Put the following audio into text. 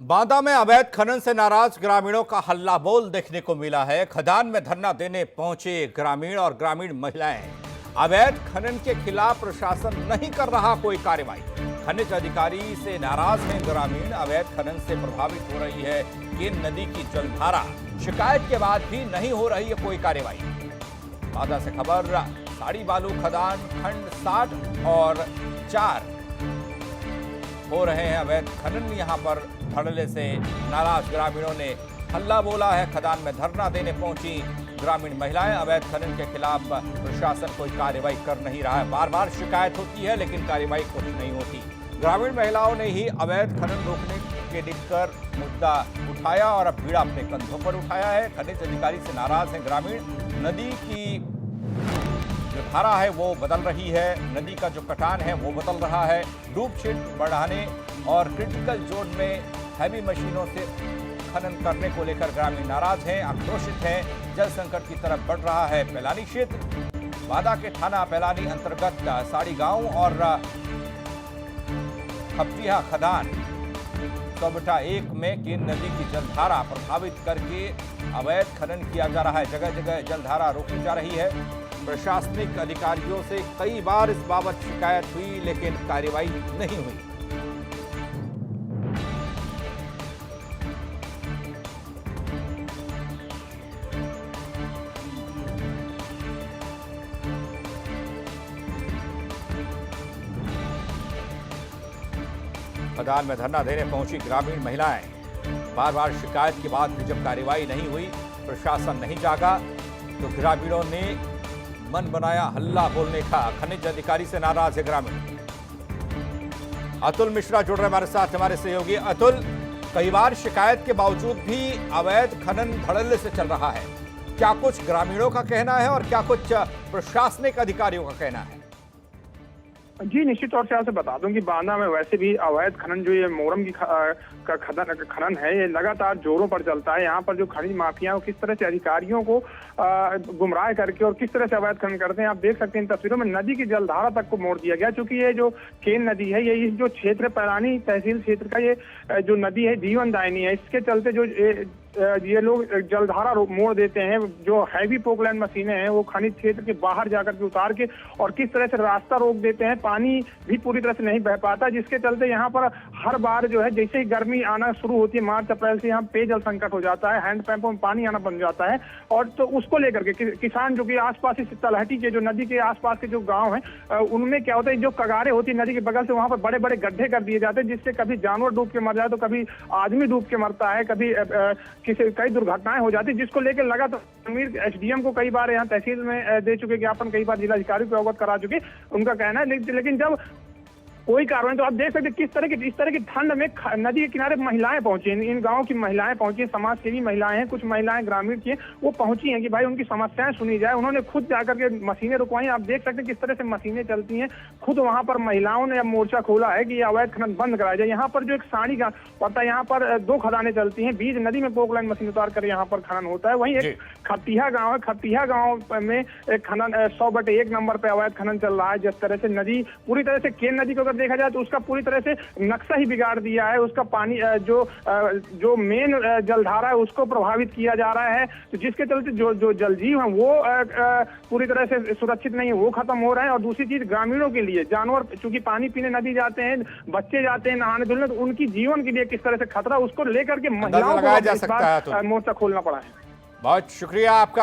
बांदा में अवैध खनन से नाराज ग्रामीणों का हल्ला बोल देखने को मिला है। खदान में धरना देने पहुंचे ग्रामीण और ग्रामीण महिलाएं। अवैध खनन के खिलाफ प्रशासन नहीं कर रहा कोई कार्रवाई। खनिज अधिकारी से नाराज हैं ग्रामीण। अवैध खनन से प्रभावित हो रही है केन नदी की जलधारा। शिकायत के बाद भी नहीं हो रही है कोई कार्रवाई। बांदा से खबर। साड़ी बालू खदान खंड 60 और 4 हो रहे हैं अवैध खनन। यहां पर धड़ल्ले से नाराज ग्रामीणों ने हल्ला बोला है। खदान में धरना देने पहुंची ग्रामीण महिलाएं। अवैध खनन के खिलाफ प्रशासन कोई कार्रवाई कर नहीं रहा है। बार बार शिकायत होती है लेकिन कार्रवाई कुछ नहीं होती। ग्रामीण महिलाओं ने ही अवैध खनन रोकने के लेकर मुद्दा उठाया और अब बीड़ा अपने कंधों पर उठाया है। खनिज अधिकारी से नाराज हैं ग्रामीण। नदी की जो धारा है वो बदल रही है। नदी का जो कटान है वो बदल रहा है। डूब क्षेत्र बढ़ाने और क्रिटिकल जोन में हैवी मशीनों से खनन करने को लेकर ग्रामीण नाराज हैं, आक्रोशित हैं। जल संकट की तरफ बढ़ रहा है पैलानी क्षेत्र। बांदा के थाना पैलानी अंतर्गत साड़ी गांव और खपटिया खदान 101 में केन नदी की जलधारा प्रभावित करके अवैध खनन किया जा रहा है। जगह जगह जलधारा रोकी जा रही है। प्रशासनिक अधिकारियों से कई बार इस बाबत शिकायत हुई लेकिन कार्रवाई नहीं हुई। खदान में धरना देने पहुंची ग्रामीण महिलाएं। बार बार शिकायत के बाद भी जब कार्रवाई नहीं हुई, प्रशासन नहीं जागा, तो ग्रामीणों ने मन बनाया हल्ला बोलने का। खनिज अधिकारी से नाराज है ग्रामीण। अतुल मिश्रा जुड़ रहे हमारे साथ, हमारे सहयोगी। अतुल, कई बार शिकायत के बावजूद भी अवैध खनन धड़ल्ले से चल रहा है। क्या कुछ ग्रामीणों का कहना है और क्या कुछ प्रशासनिक अधिकारियों का कहना है? जी, निश्चित तौर से आपसे बता दूं कि बांदा में वैसे भी अवैध खनन जो ये मोरम की खनन है ये लगातार जोरों पर चलता है। यहाँ पर जो खनिज माफिया किस तरह से अधिकारियों को गुमराह करके और किस तरह से अवैध खनन करते हैं आप देख सकते हैं इन तस्वीरों में। नदी की जलधारा तक को मोड़ दिया गया, क्योंकि ये जो केन नदी है ये इस जो क्षेत्र पैलानी तहसील क्षेत्र का ये जो नदी है जीवन दायिनी है। इसके चलते जो ये लोग जलधारा मोड़ देते हैं। जो हैवी पोकलैंड मशीनें हैं वो खनिज क्षेत्र के बाहर जाकर के उतार के और किस तरह से रास्ता रोक देते हैं। पानी भी पूरी तरह से नहीं बह पाता, जिसके चलते यहाँ पर हर बार जो है जैसे ही गर्मी आना शुरू होती है मार्च अप्रैल से यहाँ पेयजल संकट हो जाता है। हैंडपंपों में पानी आना बंद जाता है। और तो उसको लेकर के किसान जो कि आसपास इस तलहटी के जो नदी के आसपास के जो गाँव हैं उनमें क्या होता है, जो कगारें होती है नदी के बगल से वहाँ पर बड़े बड़े गड्ढे कर दिए जाते हैं, जिससे कभी जानवर डूब के मर जाए तो कभी आदमी डूब के मरता है, कभी कई दुर्घटनाएं हो जाती है, जिसको लेकर लगातार एसडीएम को कई बार यहाँ तहसील में दे चुके ज्ञापन, कई बार जिलाधिकारी को अवगत करा चुके। उनका कहना है लेकिन जब कोई कार्रवाई, तो आप देख सकते किस तरह की इस तरह की ठंड में नदी के किनारे महिलाएं पहुंची हैं। इन गांवों की महिलाएं पहुंची हैं, समाज सेवी महिलाएं हैं, कुछ महिलाएं ग्रामीण की हैं, वो पहुंची हैं कि भाई उनकी समस्याएं सुनी जाए। उन्होंने खुद जाकर के मशीनें रुकवाई। आप देख सकते हैं किस तरह से मशीनें चलती हैं। खुद वहां पर महिलाओं ने अब मोर्चा खोला है कि अवैध खनन बंद कराया जाए। यहाँ पर जो एक साड़ी का पड़ता है, यहाँ पर 2 खदानें चलती हैं, बीच नदी में पोकलैंड मशीन उतार कर यहाँ पर खनन होता है। वहीं एक खपटिया गाँव है, खपटिया गाँव में एक खनन 100/1 नंबर पे अवैध खनन चल रहा है। जिस तरह से नदी पूरी तरह से केन नदी को अगर देखा जाए तो उसका पूरी तरह से नक्शा ही बिगाड़ दिया है। उसका पानी जो मेन जलधारा है उसको प्रभावित किया जा रहा है, तो जिसके चलते जो जलजीव है वो पूरी तरह से सुरक्षित नहीं है, वो खत्म हो रहा है। और दूसरी चीज ग्रामीणों के लिए जानवर चूंकि पानी पीने नदी जाते हैं, बच्चे जाते हैं नहाने धुलने, तो उनकी जीवन के लिए किस तरह से खतरा, उसको लेकर के महिलाओं को मोर्चा खोलना पड़ा है। बहुत शुक्रिया आपका।